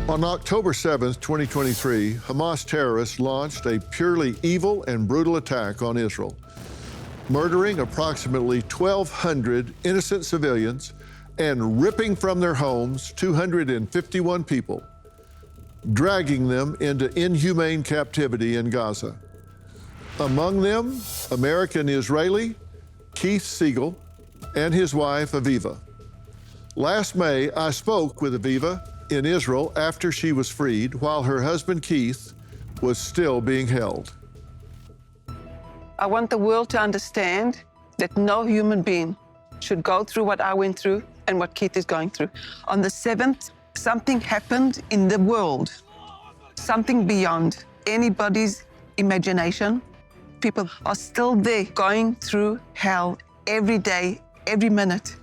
On October 7th, 2023, Hamas terrorists launched a purely evil and brutal attack on Israel, murdering approximately 1,200 innocent civilians and ripping from their homes 251 people, dragging them into inhumane captivity in Gaza. Among them, American Israeli Keith Siegel and his wife, Aviva. Last May, I spoke with Aviva in Israel after she was freed, while her husband, Keith, was still being held. I want the world to understand that no human being should go through what I went through and what Keith is going through. On the 7th, something happened in the world, something beyond anybody's imagination. People are still there going through hell every day, every minute.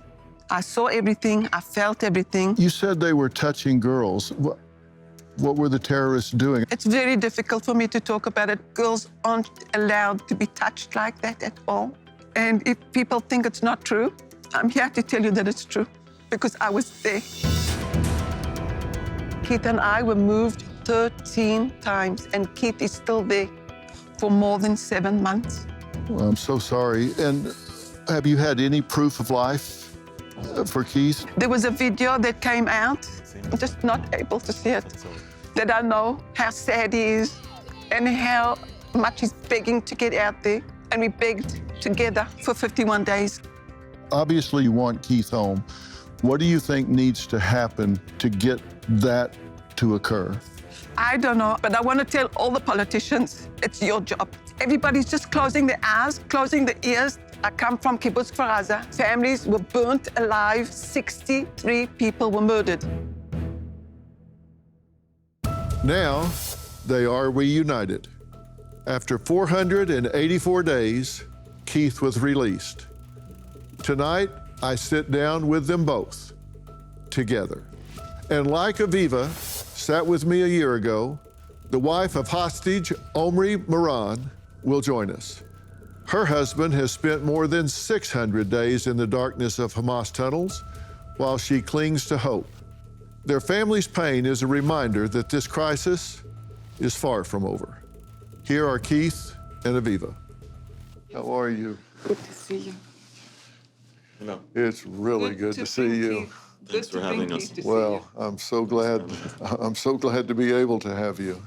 I saw everything, I felt everything. You said they were touching girls. What were the terrorists doing? It's very difficult for me to talk about it. Girls aren't allowed to be touched like that at all. And if people think it's not true, I'm here to tell you that it's true, because I was there. Keith and I were moved 13 times, and Keith is still there for more than 7 months. Well, I'm so sorry. And have you had any proof of life for Keith? There was a video that came out. I'm just not able to see it. That I know how sad he is and how much he's begging to get out there. And we begged together for 51 days. Obviously, you want Keith home. What do you think needs to happen to get that to occur? I don't know, but I want to tell all the politicians, it's your job. Everybody's just closing their eyes, closing their ears. I come from Kibbutz Kfar Aza. Families were burnt alive. 63 people were murdered. Now, they are reunited. After 484 days, Keith was released. Tonight, I sit down with them both, together. And like Aviva sat with me a year ago, the wife of hostage Omri Moran will join us. Her husband has spent more than 600 days in the darkness of Hamas tunnels while she clings to hope. Their family's pain is a reminder that this crisis is far from over. Here are Keith and Aviva. How are you? Good to see you. Hello. It's really good to see you. Thanks for having us. Well, I'm so glad to be able to have you.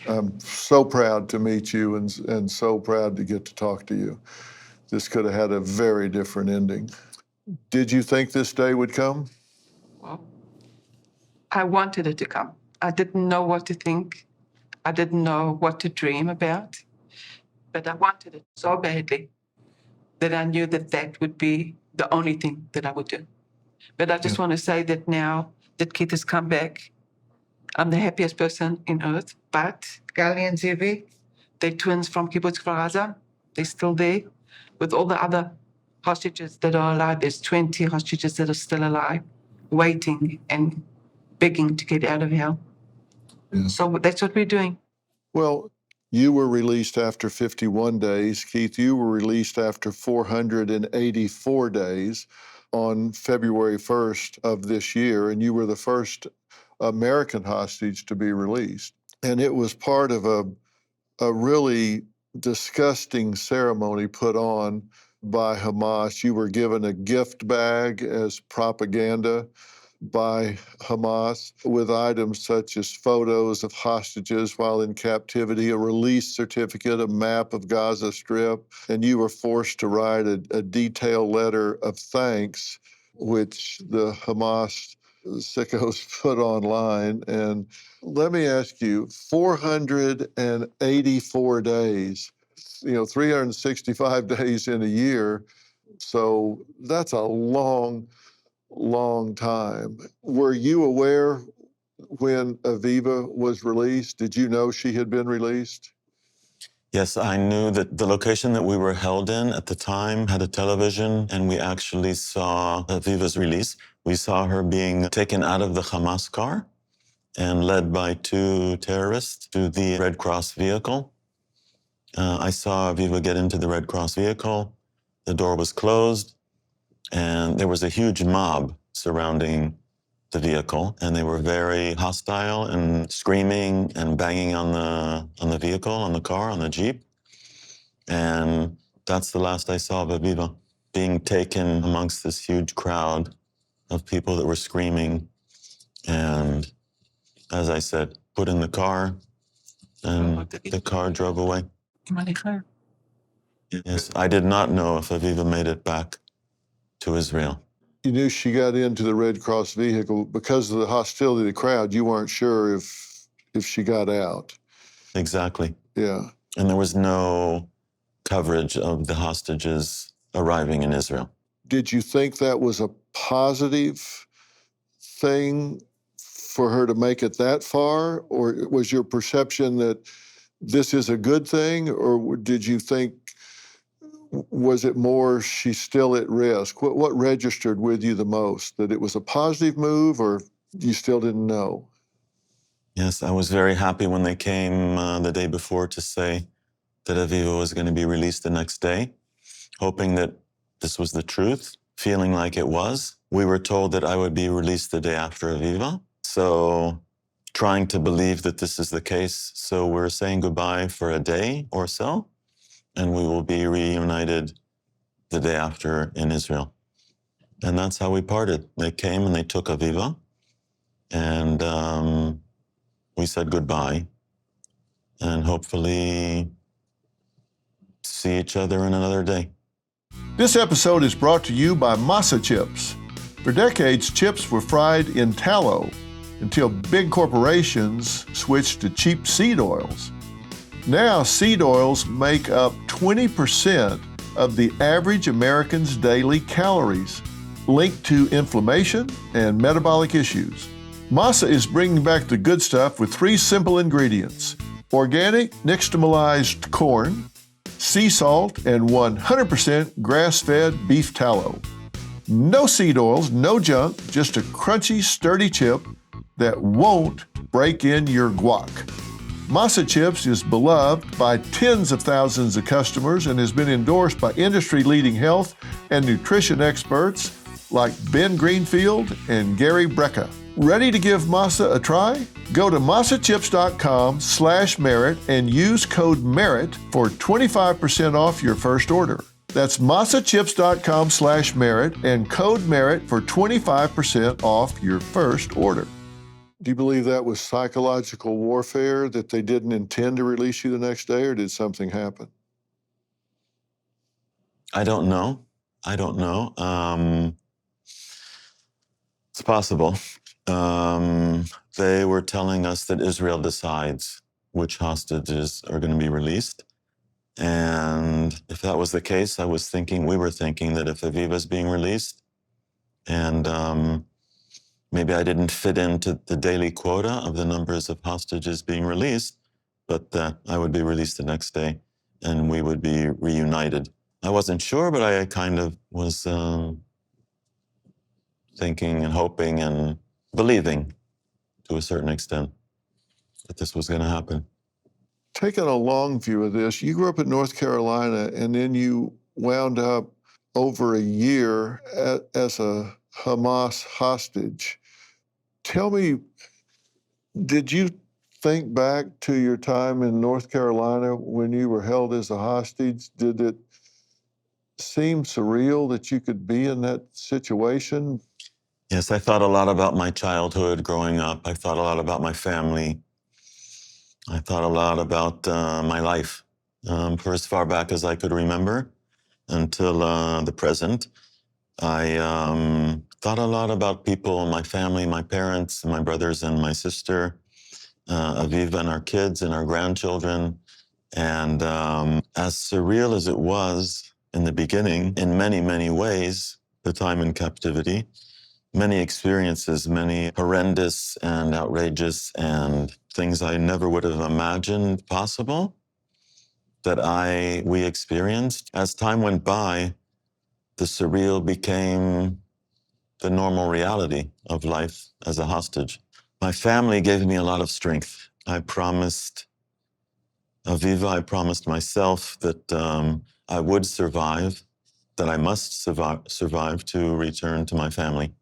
I'm so proud to meet you and so proud to get to talk to you. This could have had a very different ending. Did you think this day would come? Well, I wanted it to come. I didn't know what to think. I didn't know what to dream about. But I wanted it so badly that I knew that that would be the only thing that I would do. But I just want to say that now that Keith has come back, I'm the happiest person in earth. But Gali and Zevi, they're twins from Kibbutz Kfar Aza. They're still there with all the other hostages that are alive. There's 20 hostages that are still alive, waiting and begging to get out of hell. Yeah. So that's what we're doing. Well, you were released after 51 days. Keith, you were released after 484 days on February 1st of this year, and you were the first American hostage to be released. And it was part of a really disgusting ceremony put on by Hamas. You were given a gift bag as propaganda by Hamas with items such as photos of hostages while in captivity, a release certificate, a map of Gaza Strip, and you were forced to write a detailed letter of thanks, which the Hamas sickos put online. And let me ask you, 484 days, 365 days in a year, so that's a long time. Were you aware when Aviva was released? Did you know she had been released? Yes, I knew that the location that we were held in at the time had a television, and we actually saw Aviva's release. We saw her being taken out of the Hamas car and led by 2 terrorists to the Red Cross vehicle. I saw Aviva get into the Red Cross vehicle. The door was closed, and there was a huge mob surrounding the vehicle, and they were very hostile and screaming and banging on the vehicle, on the car, on the Jeep. And that's the last I saw of Aviva, being taken amongst this huge crowd of people that were screaming. And as I said, put in the car, and the car drove away. Yes, I did not know if Aviva made it back to Israel. You knew she got into the Red Cross vehicle because of the hostility of the crowd. You weren't sure if she got out. Exactly. Yeah. And there was no coverage of the hostages arriving in Israel. Did you think that was a positive thing for her to make it that far? Or was your perception that this is a good thing? Or did you think, was it more she's still at risk? What registered with you the most? That it was a positive move, or you still didn't know? Yes, I was very happy when they came the day before to say that Aviva was going to be released the next day, hoping that this was the truth, feeling like it was. We were told that I would be released the day after Aviva, so trying to believe that this is the case. So we're saying goodbye for a day or so, and we will be reunited the day after in Israel. And that's how we parted. They came and they took Aviva, and we said goodbye, and hopefully see each other in another day. This episode is brought to you by Masa Chips. For decades, chips were fried in tallow until big corporations switched to cheap seed oils. Now, seed oils make up 20% of the average American's daily calories, linked to inflammation and metabolic issues. Masa is bringing back the good stuff with 3 simple ingredients: organic nixtamalized corn, sea salt, and 100% grass-fed beef tallow. No seed oils, no junk, just a crunchy, sturdy chip that won't break in your guac. Masa Chips is beloved by tens of thousands of customers and has been endorsed by industry-leading health and nutrition experts like Ben Greenfield and Gary Brecka. Ready to give Masa a try? Go to masachips.com/merit and use code MERIT for 25% off your first order. That's masachips.com/merit and code MERIT for 25% off your first order. Do you believe that was psychological warfare, that they didn't intend to release you the next day, or did something happen? I don't know. It's possible. They were telling us that Israel decides which hostages are going to be released. And if that was the case, we were thinking that if Aviva's being released, and maybe I didn't fit into the daily quota of the numbers of hostages being released, but that I would be released the next day and we would be reunited. I wasn't sure, but I kind of was thinking and hoping and believing to a certain extent that this was going to happen. Taking a long view of this, you grew up in North Carolina and then you wound up over a year as a Hamas hostage. Tell me, did you think back to your time in North Carolina when you were held as a hostage? Did it seem surreal that you could be in that situation? Yes, I thought a lot about my childhood growing up. I thought a lot about my family. I thought a lot about my life for as far back as I could remember until the present. I thought a lot about people, my family, my parents, my brothers and my sister, Aviva and our kids and our grandchildren. And as surreal as it was in the beginning, in many, many ways, the time in captivity, many experiences, many horrendous and outrageous and things I never would have imagined possible that we experienced. As time went by, the surreal became the normal reality of life as a hostage. My family gave me a lot of strength. I promised Aviva, I promised myself that I would survive, that I must survive to return to my family.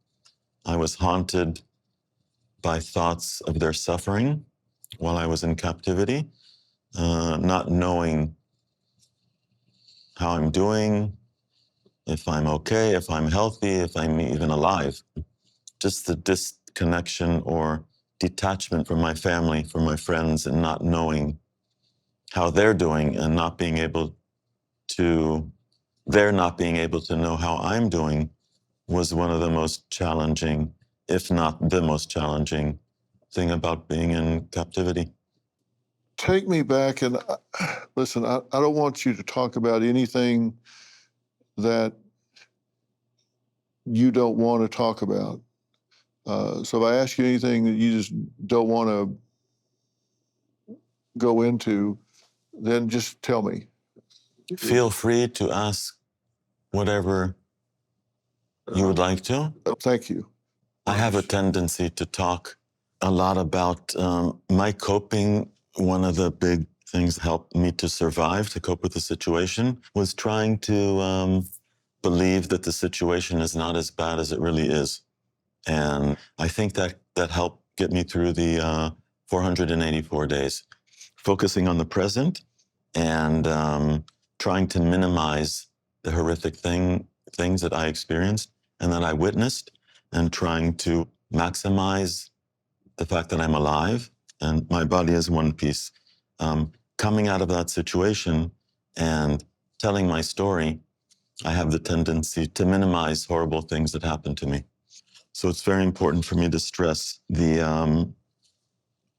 I was haunted by thoughts of their suffering while I was in captivity, not knowing how I'm doing, if I'm okay, if I'm healthy, if I'm even alive. Just the disconnection or detachment from my family, from my friends, and not knowing how they're doing and not being able to, they're not being able to know how I'm doing was one of the most challenging, if not the most challenging thing about being in captivity. Take me back and listen, I don't want you to talk about anything that you don't want to talk about. So if I ask you anything that you just don't want to go into, then just tell me. Feel free to ask whatever you would like to. Thank you. I have a tendency to talk a lot about my coping. One of the big things that helped me to survive, to cope with the situation, was trying to believe that the situation is not as bad as it really is. And I think that helped get me through the 484 days, focusing on the present and trying to minimize the horrific things that I experienced and that I witnessed, and trying to maximize the fact that I'm alive and my body is one piece. Coming out of that situation and telling my story, I have the tendency to minimize horrible things that happened to me. So it's very important for me to stress the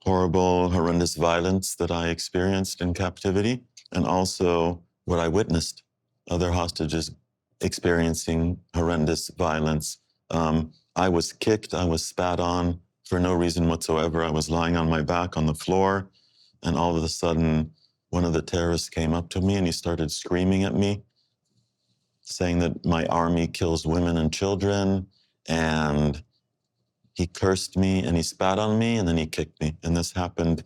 horrible, horrendous violence that I experienced in captivity, and also what I witnessed, other hostages experiencing horrendous violence. I was kicked, I was spat on for no reason whatsoever. I was lying on my back on the floor, and all of a sudden, one of the terrorists came up to me and he started screaming at me, saying that my army kills women and children, and he cursed me and he spat on me and then he kicked me. And this happened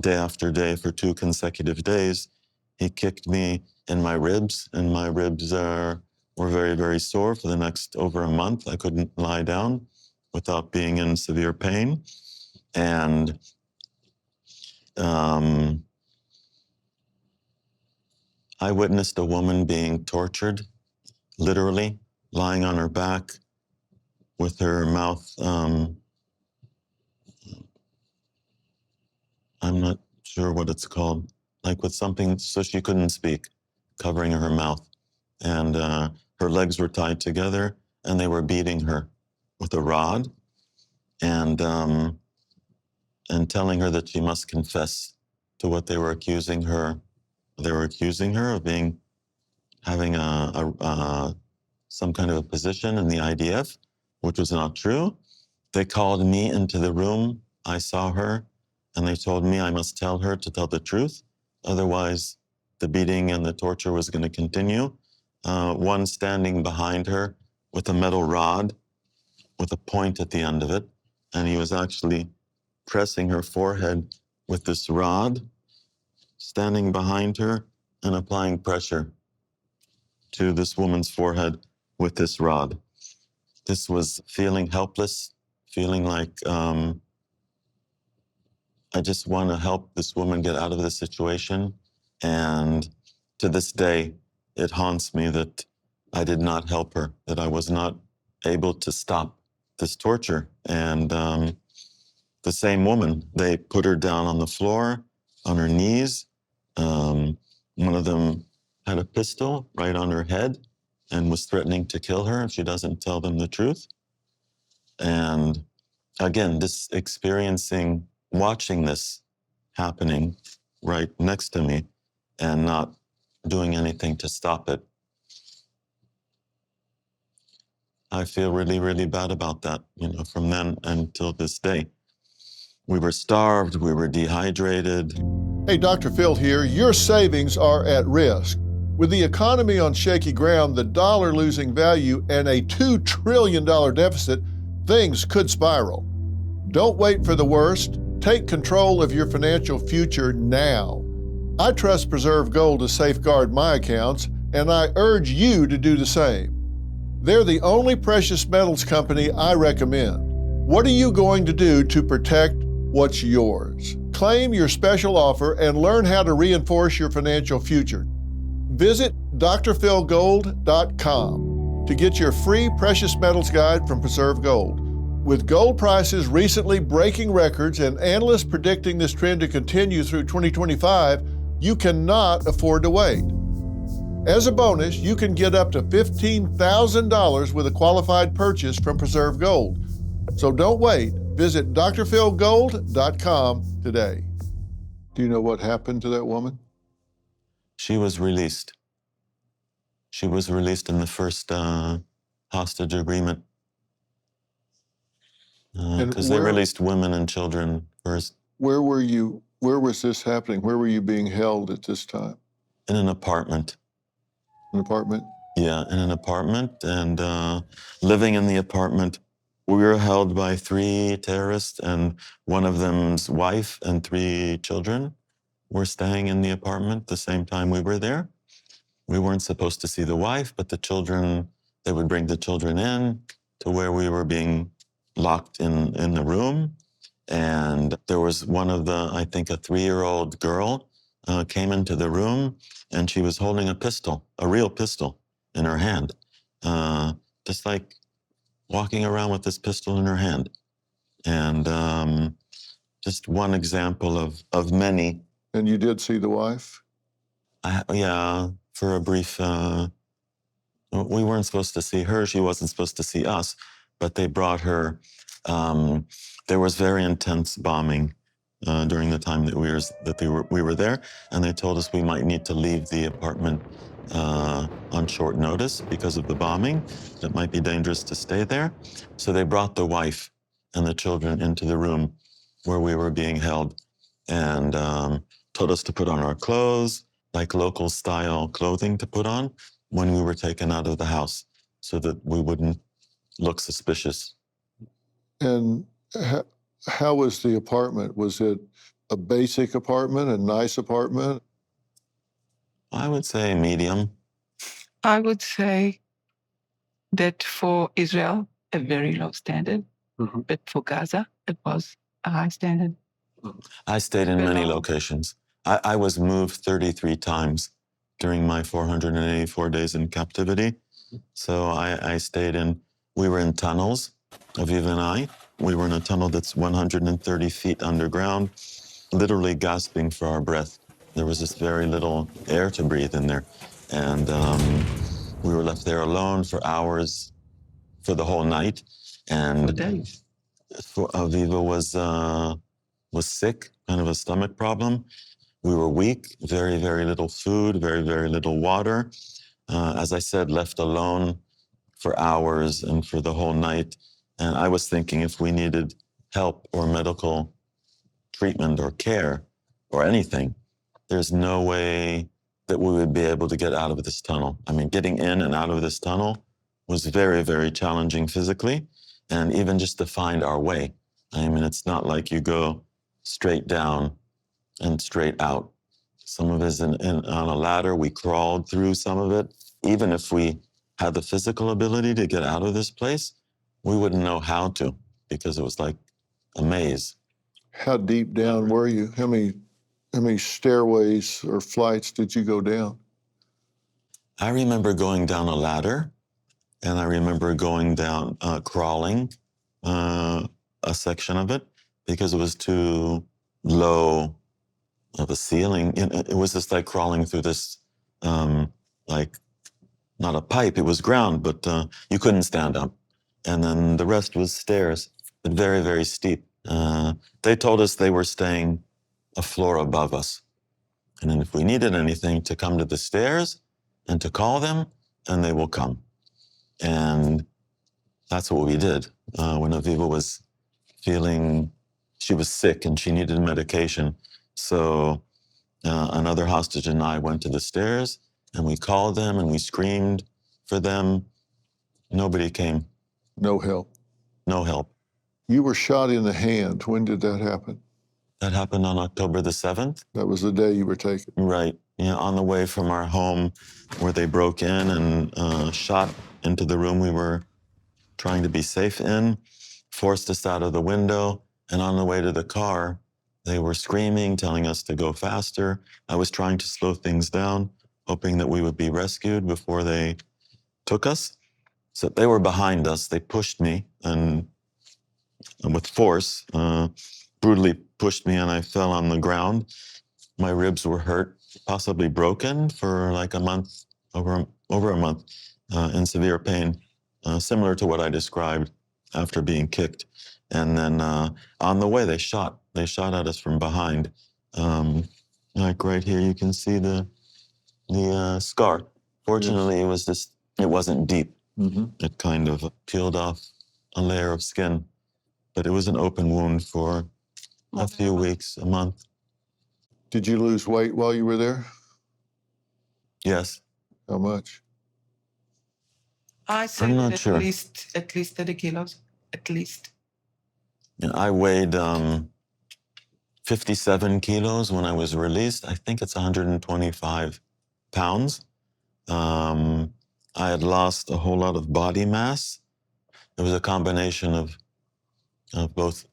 day after day for 2 consecutive days. He kicked me in my ribs, and my ribs were very, very sore for the next over a month. I couldn't lie down without being in severe pain. And I witnessed a woman being tortured, literally lying on her back with her mouth, I'm not sure what it's called, like with something so she couldn't speak, covering her mouth. And her legs were tied together and they were beating her with a rod and telling her that she must confess to what they were accusing her. They were accusing her of having some kind of a position in the IDF, which was not true. They called me into the room. I saw her, and they told me I must tell her to tell the truth. Otherwise, the beating and the torture was going to continue. One standing behind her with a metal rod with a point at the end of it, and he was actually pressing her forehead with this rod, standing behind her and applying pressure to this woman's forehead with this rod. This was feeling helpless, feeling like I just want to help this woman get out of this situation. And to this day, it haunts me that I did not help her, that I was not able to stop this torture. And the same woman, they put her down on the floor, on her knees. One of them had a pistol right on her head and was threatening to kill her if she doesn't tell them the truth. And again, this experiencing, watching this happening right next to me and not doing anything to stop it. I feel really, really bad about that, from then until this day. We were starved, we were dehydrated. Hey, Dr. Phil here. Your savings are at risk. With the economy on shaky ground, the dollar losing value, and a $2 trillion deficit, things could spiral. Don't wait for the worst. Take control of your financial future now. I trust Preserve Gold to safeguard my accounts, and I urge you to do the same. They're the only precious metals company I recommend. What are you going to do to protect what's yours? Claim your special offer and learn how to reinforce your financial future. Visit drphilgold.com to get your free precious metals guide from Preserve Gold. With gold prices recently breaking records and analysts predicting this trend to continue through 2025, you cannot afford to wait. As a bonus, you can get up to $15,000 with a qualified purchase from Preserve Gold. So don't wait. Visit drphilgold.com today. Do you know what happened to that woman? She was released. She was released in the first hostage agreement. Because they released women and children first. Where were you? Where was this happening? Where were you being held at this time? In an apartment. An apartment? Yeah, in an apartment. And living in the apartment, we were held by 3 terrorists, and one of them's wife and 3 children were staying in the apartment the same time we were there. We weren't supposed to see the wife, but the children, they would bring the children in to where we were being locked in the room. And there was one of the, I think a 3-year-old girl came into the room, and she was holding a pistol, a real pistol in her hand, just like walking around with this pistol in her hand. And just one example of many. And you did see the wife? Yeah, for a brief, we weren't supposed to see her. She wasn't supposed to see us, but they brought her. There was very intense bombing during the time that we were there, and they told us we might need to leave the apartment on short notice because of the bombing. It might be dangerous to stay there. So they brought the wife and the children into the room where we were being held, and told us to put on our clothes, like local style clothing to put on when we were taken out of the house, so that we wouldn't look suspicious. And how was the apartment? Was it a basic apartment, a nice apartment? I would say medium. I would say that for Israel, a very low standard, but for Gaza, it was a high standard. I stayed in many locations. I was moved 33 times during my 484 days in captivity. So I stayed we were in tunnels, Aviva and I. We were in a tunnel that's 130 feet underground, literally gasping for our breath. There was just very little air to breathe in there. And we were left there alone for hours, for the whole night. And For days. Aviva was sick, kind of a stomach problem. We were weak, very, very little food, very, very little water. As I said, left alone for hours and for the whole night. And I was thinking if we needed help or medical treatment or care or anything, there's no way that we would be able to get out of this tunnel. I mean, getting in and out of this tunnel was very, very challenging physically, and even just to find our way. I mean, it's not like you go straight down and straight out. Some of it is on a ladder. We crawled through some of it. Even if we had the physical ability to get out of this place, we wouldn't know how to, because it was like a maze. How deep down were you? How many stairways or flights did you go down? I remember going down a ladder, and I remember going down, crawling a section of it, because it was too low of a ceiling. It was just like crawling through this, like, not a pipe, it was ground, but you couldn't stand up. And then the rest was stairs, but very, very steep. They told us they were staying a floor above us. And then if we needed anything, to come to the stairs and to call them, and they will come. And that's what we did. When Aviva was feeling, she was sick and she needed medication. So another hostage and I went to the stairs, and we called them and we screamed for them. Nobody came. No help. No help. You were shot in the hand. When did that happen? That happened on October the 7th. That was the day you were taken. Right. Yeah, on the way from our home, where they broke in and shot into the room we were trying to be safe in. forced us out of the window. And on the way to the car, they were screaming, telling us to go faster. I was trying to slow things down, hoping that we would be rescued before they took us. So they were behind us. They pushed me and with force, brutally pushed me, and I fell on the ground. My ribs were hurt, possibly broken for like a month, over a month, in severe pain, similar to what I described after being kicked. And then on the way, they shot at us from behind. Like right here, you can see the scar. Fortunately, yes. It wasn't deep. Mm-hmm. It kind of peeled off a layer of skin, but it was an open wound for a few weeks, a month. Did you lose weight while you were there? Yes. How much? I said I'm not at sure. least 30 kilos, at least. Yeah, I weighed 57 kilos when I was released. I think it's 125 pounds. I had lost a whole lot of body mass. It was a combination of both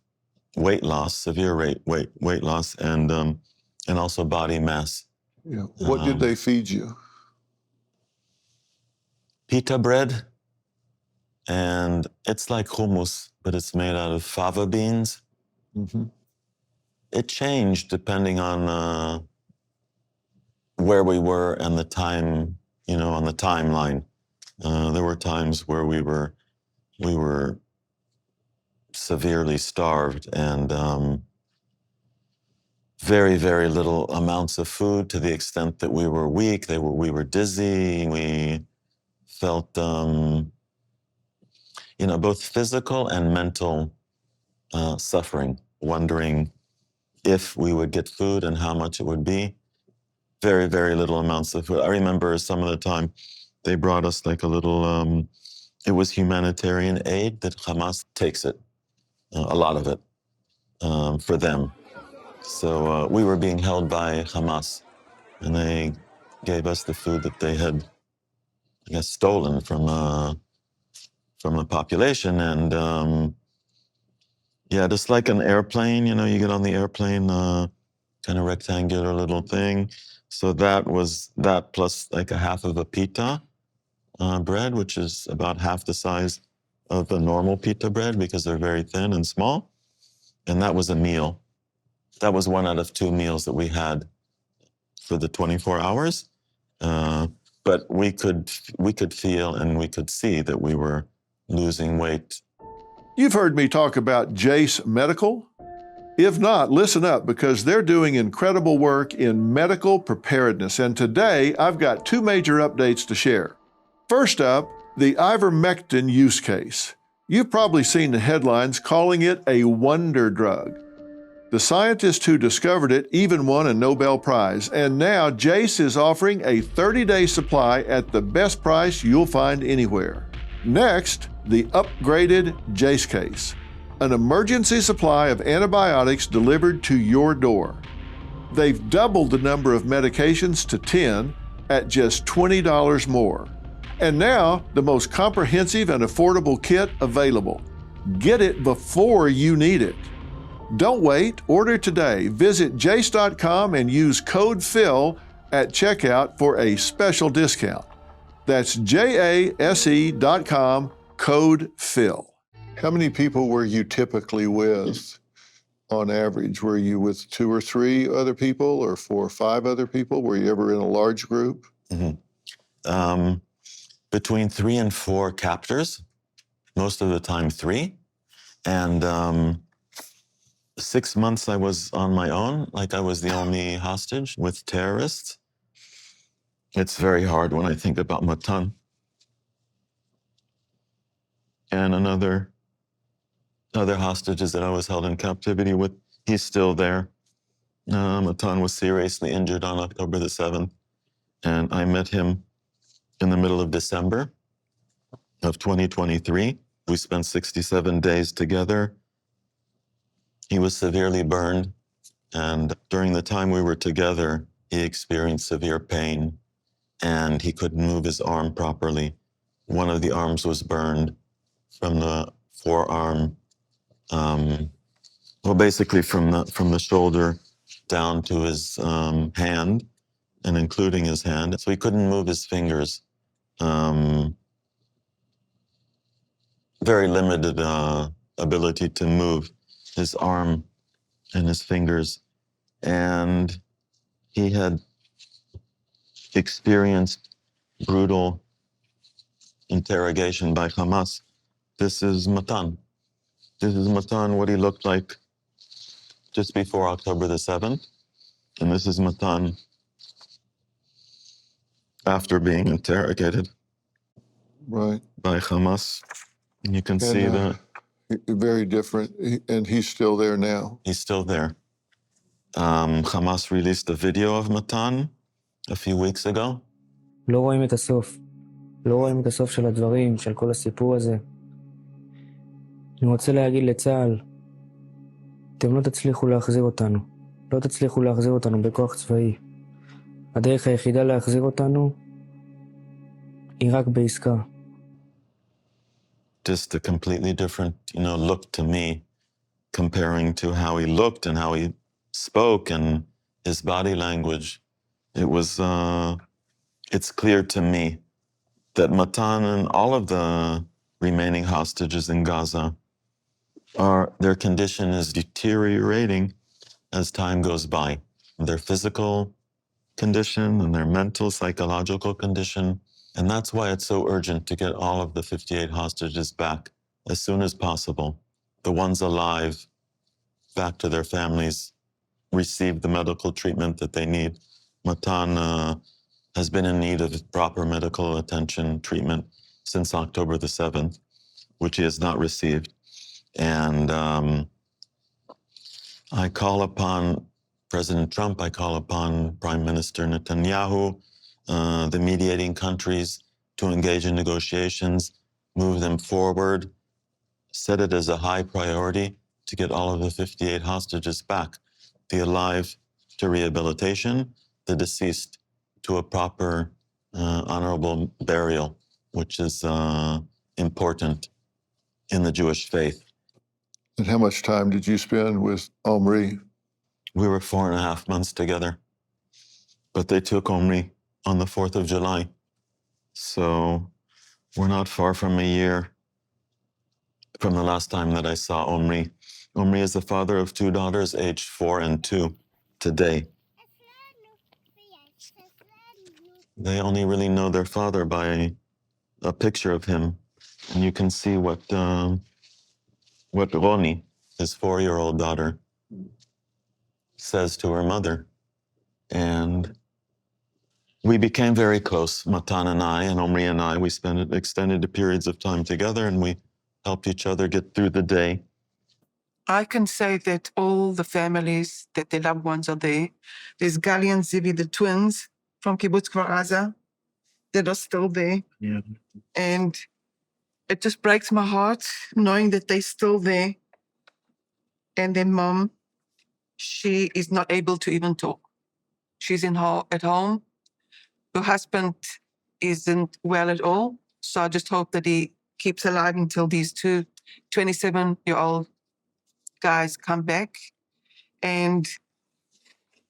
weight loss, severe weight loss, and also body mass. Yeah. What did they feed you? Pita bread, and it's like hummus, but it's made out of fava beans. Mm-hmm. It changed depending on where we were and the time, on the timeline. There were times where we were severely starved and very, very little amounts of food, to the extent that we were weak. We were dizzy. We felt, both physical and mental suffering, wondering if we would get food and how much it would be. Very, very little amounts of food. I remember some of the time they brought us like a little, it was humanitarian aid that Hamas takes it, a lot of it, for them. So we were being held by Hamas, and they gave us the food that they had, I guess, stolen from the population. And yeah, just like an airplane, you get on the airplane, kind of rectangular little thing. So that was that plus like a half of a pita bread, which is about half the size of a normal pita bread because they're very thin and small. And that was a meal. That was one out of two meals that we had for the 24 hours. But we could feel and we could see that we were losing weight. You've heard me talk about Jace Medical. If not, listen up, because they're doing incredible work in medical preparedness. And today, I've got two major updates to share. First up, the ivermectin use case. You've probably seen the headlines calling it a wonder drug. The scientist who discovered it even won a Nobel Prize, and now Jace is offering a 30-day supply at the best price you'll find anywhere. Next, the upgraded Jace case, an emergency supply of antibiotics delivered to your door. They've doubled the number of medications to 10 at just $20 more. And now, the most comprehensive and affordable kit available. Get it before you need it. Don't wait, order today. Visit jace.com and use code PHIL at checkout for a special discount. That's JASE.com, code PHIL. How many people were you typically with on average? Were you with 2 or 3 other people or 4 or 5 other people? Were you ever in a large group? Mm-hmm. Between 3 and 4 captors, most of the time 3. And 6 months I was on my own, like I was the only hostage with terrorists. It's very hard when I think about Matan. And other hostages that I was held in captivity with, he's still there. Matan was seriously injured on October the 7th, and I met him in the middle of December of 2023. We spent 67 days together. He was severely burned, and during the time we were together, he experienced severe pain, and he couldn't move his arm properly. One of the arms was burned from the forearm Well, basically from the shoulder down to his hand, and including his hand. So he couldn't move his fingers. Very limited ability to move his arm and his fingers. And he had experienced brutal interrogation by Hamas. This is Matan. This is Matan, what he looked like just before October the 7th. And this is Matan after being interrogated Right. by Hamas. And you can see that Very different. And he's still there now. he's still there. Hamas released a video of Matan a few weeks ago. לא רואים את הסוף. לא רואים את הסוף של הדברים, של כל הסיפור הזה. אני רוצה להגיד לצה"ל, אתם לא תצליחו להחזיר אותנו. לא תצליחו להחזיר אותנו בכוח צבאי. הדרך היחידה להחזיר אותנו היא רק בעסקה. Just a completely different, look to me, comparing to how he looked and how he spoke and his body language. It was, it's clear to me that Matan and all of the remaining hostages in Gaza their condition is deteriorating as time goes by. Their physical condition and their mental, psychological condition. And that's why it's so urgent to get all of the 58 hostages back as soon as possible. The ones alive, back to their families, receive the medical treatment that they need. Matan has been in need of proper medical attention treatment since October the 7th, which he has not received. And I call upon President Trump, I call upon Prime Minister Netanyahu, the mediating countries to engage in negotiations, move them forward, set it as a high priority to get all of the 58 hostages back, the alive to rehabilitation, the deceased to a proper, honorable burial, which is important in the Jewish faith. And how much time did you spend with Omri? We were 4.5 months together, but they took Omri on the 4th of July. So we're not far from a year from the last time that I saw Omri. Omri is the father of 2 daughters, aged 4 and 2 today. They only really know their father by a picture of him. And you can see what Roni, his 4-year-old daughter, says to her mother. And we became very close, Matan and I, and Omri and I. We spent extended periods of time together, and we helped each other get through the day. I can say that all the families, that their loved ones are there. There's Gali and Zivi, the twins from Kibbutz Kfar Aza, that are still there. Yeah. And it just breaks my heart knowing that they're still there. And their mom, she is not able to even talk. She's at home. Her husband isn't well at all. So I just hope that he keeps alive until these 2 27-year-old guys come back. And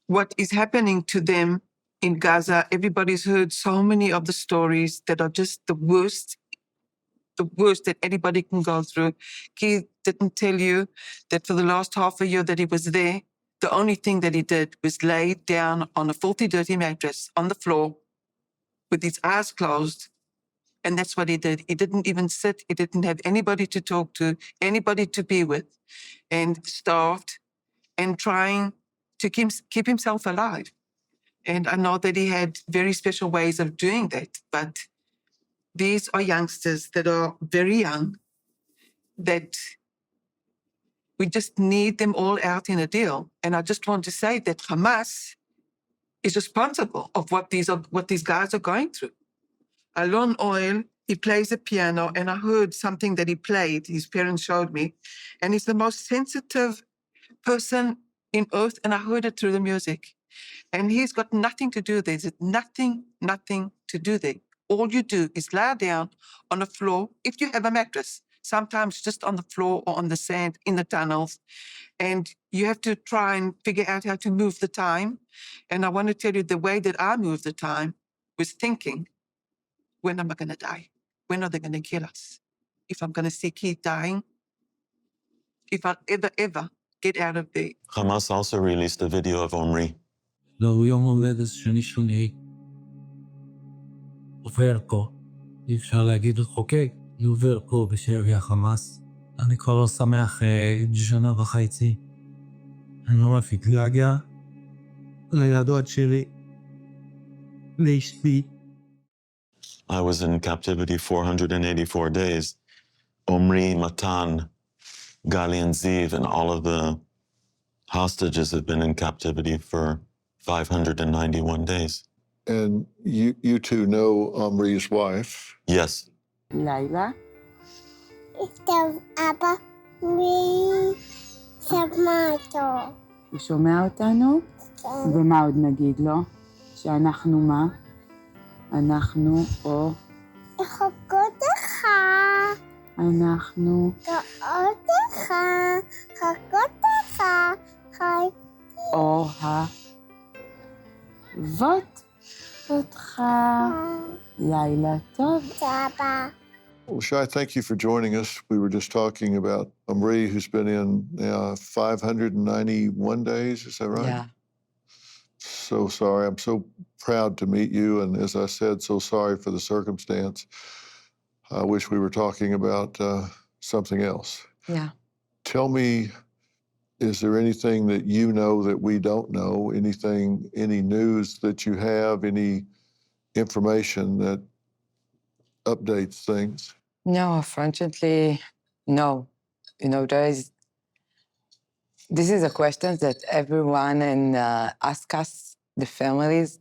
what is happening to them in Gaza, everybody's heard so many of the stories that are just the worst that anybody can go through. Keith didn't tell you that for the last half a year that he was there, the only thing that he did was lay down on a filthy, dirty mattress on the floor with his eyes closed. And that's what he did. He didn't even sit. He didn't have anybody to talk to, anybody to be with, and starved and trying to keep himself alive. And I know that he had very special ways of doing that, but these are youngsters that are very young, that we just need them all out in a deal. And I just want to say that Hamas is responsible of what these guys are going through. Alon Oil, he plays the piano, and I heard something that he played, his parents showed me, and he's the most sensitive person in earth, and I heard it through the music. And he's got nothing to do there. There's nothing to do there. All you do is lie down on the floor, if you have a mattress, sometimes just on the floor or on the sand in the tunnels. And you have to try and figure out how to move the time. And I want to tell you the way that I moved the time was thinking, when am I going to die? When are they going to kill us? If I'm going to see Keith dying, if I'll ever get out of there. Hamas also released a video of Omri. זהו יום הולדת שני עובר פה. אי אפשר להגיד רחוקק, היא עובר פה בשבי החמאס. אני כבר לא שמח שנה וחצי. אני לא מפיק להגיע לילדות שלי, לאשתי. I was in captivity 484 days. Omri, Matan, Gali, and Ziv, and all of the hostages have been in captivity for 591 days. And you two know Omri's wife. Yes. לילה. טוב, אבא, מי שמע אותו? הוא שומע אותנו? כן. ומה עוד נגיד לו? שאנחנו מה? אנחנו או... חכות לך. אנחנו... חכות לך. חכות לך. חי. אוהבות אותך. לילה טוב. אבא. Well, Shai, thank you for joining us. We were just talking about Omri, who's been in 591 days. Is that right? Yeah. So sorry. I'm so proud to meet you. And as I said, so sorry for the circumstance. I wish we were talking about something else. Yeah. Tell me, is there anything that you know that we don't know? Anything, any news that you have, any information that updates things? No, unfortunately, no. You know, this is a question that everyone asks us, the families.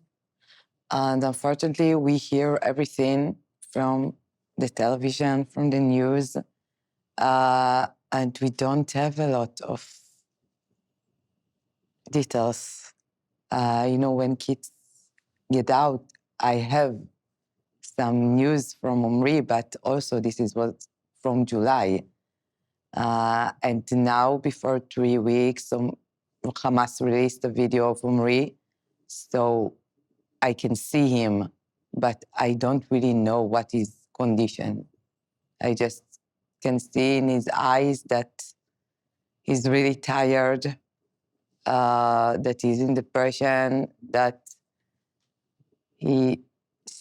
And unfortunately, we hear everything from the television, from the news, and we don't have a lot of details. You know, when kids get out, I have some news from Omri, but also this is what from July. And now, before 3 weeks, Hamas released a video of Omri, so I can see him, but I don't really know what his condition. I just can see in his eyes that he's really tired, that he's in depression, that he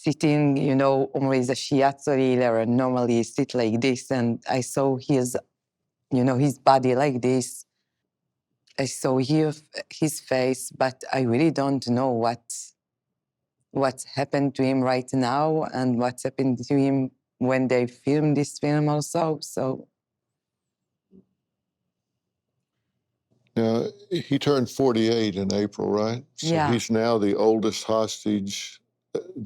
sitting, you know, Omri is a shiatsu healer, and normally he sit like this, and I saw his, you know, his body like this. I saw his face, but I really don't know what's happened to him right now and what's happened to him when they filmed this film also. So Now, he turned 48 in April, right? So Yeah. he's now the oldest hostage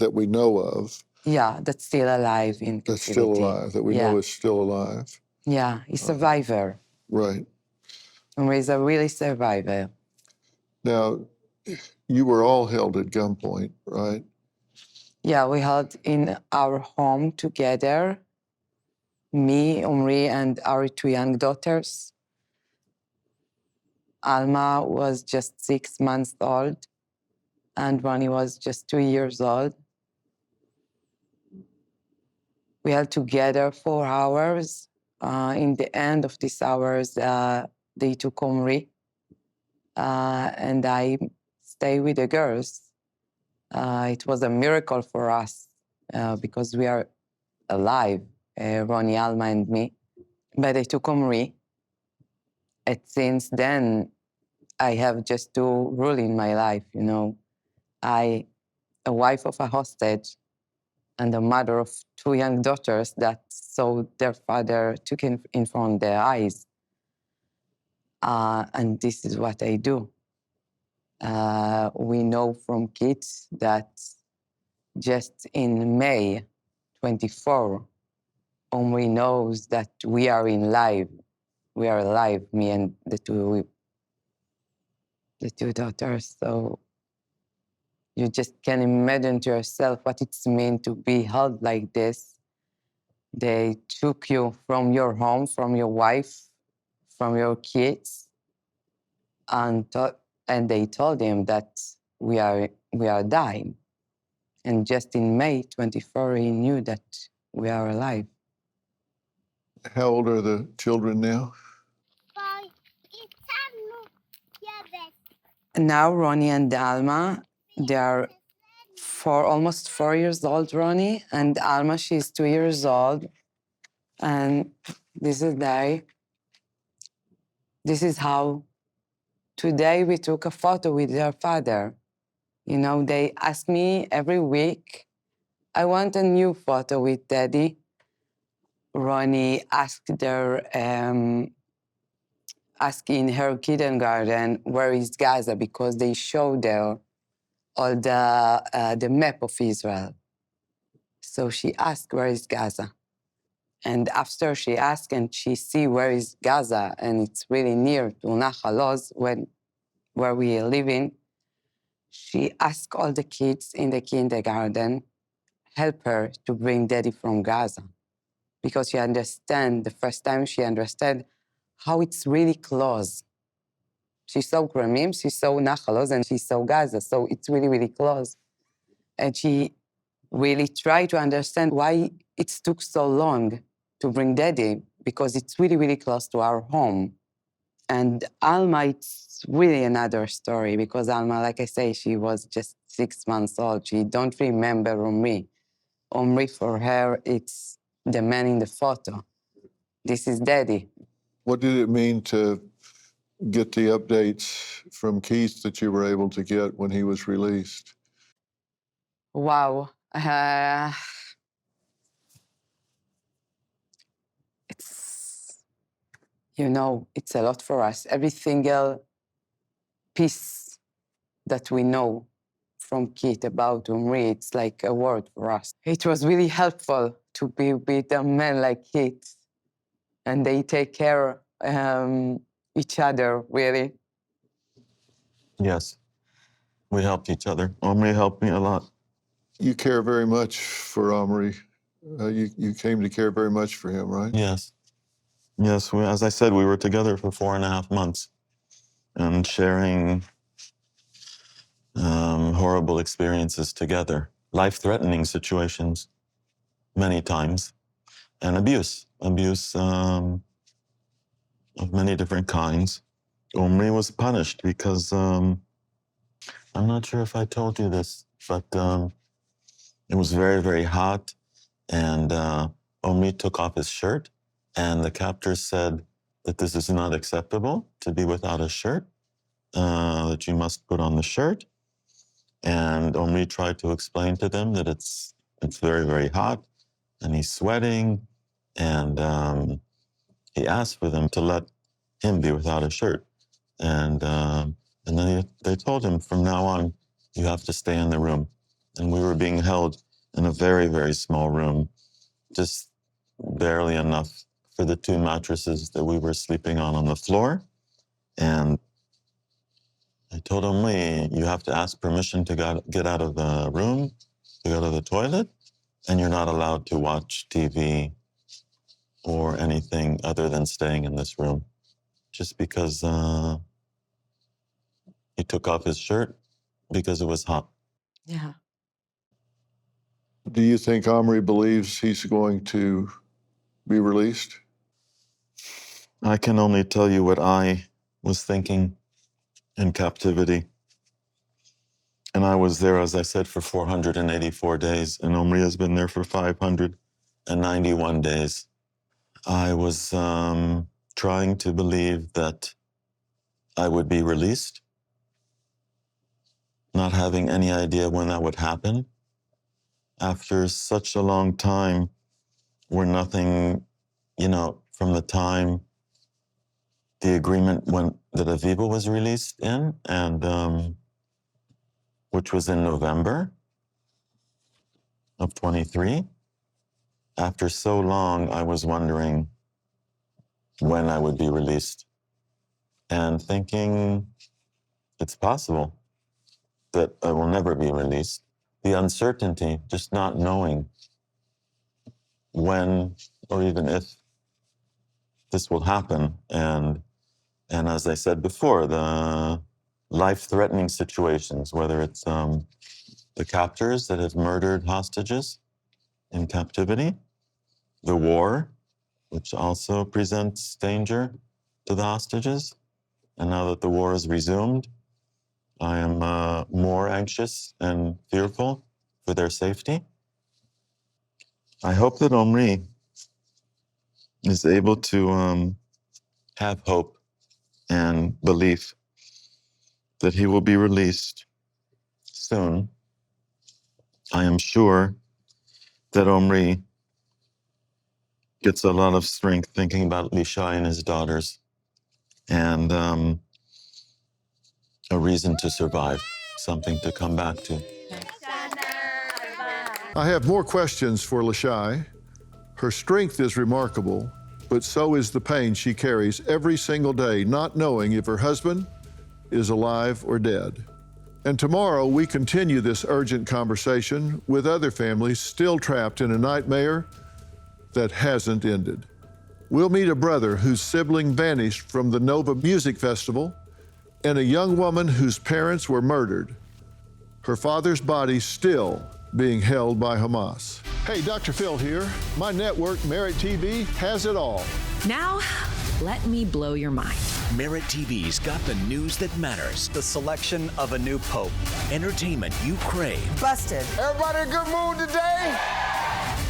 that we know of. yeah, that's still alive in That's still captivity. alive, that we Yeah. know is still alive. Yeah, he's a survivor. Right. Omri is a really survivor. Now, you were all held at gunpoint, right? Yeah, we held in our home together, me, Omri, and our 2 young daughters. Alma was just 6 months old, and Ronnie was just 2 years old. We held together 4 hours. In the end of these hours, they took Omri, and I stayed with the girls. It was a miracle for us because we are alive, Ronnie, Alma, and me. But they took Omri. And since then, I have just 2 rules in my life, you know. A wife of a hostage and a mother of 2 young daughters that saw their father taken in front of their eyes. And this is what I do. We know from kids that just in May 24, Omri knows that we are alive. We are alive, me and the two daughters. So you just can imagine to yourself what it's mean to be held like this They took you from your home, from your wife, from your kids, and they told him that we are dying. And just in May 24, he knew that we are alive. How old are the children now? Now Ronnie and Alma, they are almost 4 years old, Ronnie, and Alma, she's 2 years old. And this is how today we took a photo with their father. You know, they ask me every week, I want a new photo with Daddy. Ronnie asked in her kindergarten, where is Gaza? Because they show there all the map of Israel. So she asked, where is Gaza? And after she asked and she see where is Gaza, and it's really near to Nahal Oz, where we are living, she asked all the kids in the kindergarten, help her to bring Daddy from Gaza. Because she understand, the first time she understood how it's really close. She saw Kramim, she saw Nahal Oz, and she saw Gaza, so it's really, really close. And she really tried to understand why it took so long to bring Daddy, because it's really, really close to our home. And Alma, it's really another story, because Alma, like I say, she was just 6 months old. She don't remember Omri. Omri, for her, it's the man in the photo. This is Daddy. What did it mean to get the updates from Keith that you were able to get when he was released? Wow. It's, it's a lot for us. Every single piece that we know from Keith about Omri, it's like a word for us. It was really helpful to be with a man like Keith, and they take care each other, really. Yes, we helped each other. Omri helped me a lot. You care very much for Omri. You came to care very much for him, right? Yes. Yes, as I said, we were together for 4.5 months and sharing horrible experiences together, life-threatening situations many times, and abuse of many different kinds. Omri was punished because, I'm not sure if I told you this, but it was very, very hot, and Omri took off his shirt, and the captors said that this is not acceptable to be without a shirt, that you must put on the shirt. And Omri tried to explain to them that it's very, very hot, and he's sweating, and he asked for them to let him be without a shirt. And then they told him, from now on, you have to stay in the room. And we were being held in a very, very small room, just barely enough for the 2 mattresses that we were sleeping on the floor. And I told Omri, you have to ask permission to get out of the room, to go to the toilet, and you're not allowed to watch TV or anything other than staying in this room. Just because he took off his shirt because it was hot. Yeah. Do you think Omri believes he's going to be released? I can only tell you what I was thinking in captivity. And I was there, as I said, for 484 days, and Omri has been there for 591 days. I was trying to believe that I would be released, not having any idea when that would happen. After such a long time where nothing, from the time the agreement that Aviva was released in, and which was in November of 23. After so long, I was wondering when I would be released and thinking it's possible that I will never be released. The uncertainty, just not knowing when or even if this will happen. And as I said before, the life-threatening situations, whether it's the captors that have murdered hostages in captivity, the war, which also presents danger to the hostages. And now that the war is resumed, I am more anxious and fearful for their safety. I hope that Omri is able to have hope and belief that he will be released soon. I am sure that Omri gets a lot of strength thinking about Lishai and his daughters, and a reason to survive, something to come back to. I have more questions for Lishai. Her strength is remarkable, but so is the pain she carries every single day, not knowing if her husband is alive or dead. And tomorrow we continue this urgent conversation with other families still trapped in a nightmare that hasn't ended. We'll meet a brother whose sibling vanished from the Nova Music Festival and a young woman whose parents were murdered. Her father's body still being held by Hamas. Hey, Dr. Phil here. My network, Merit TV, has it all. Now, let me blow your mind. Merit TV's got the news that matters. The selection of a new pope. Entertainment you crave. Busted. Everybody in good mood today?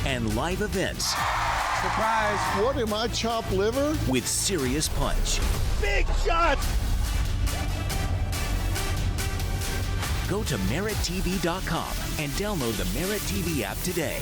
And live events. Surprise. What am I, chopped liver? With serious punch. Big shot. Go to merittv.com and download the Merit TV app today.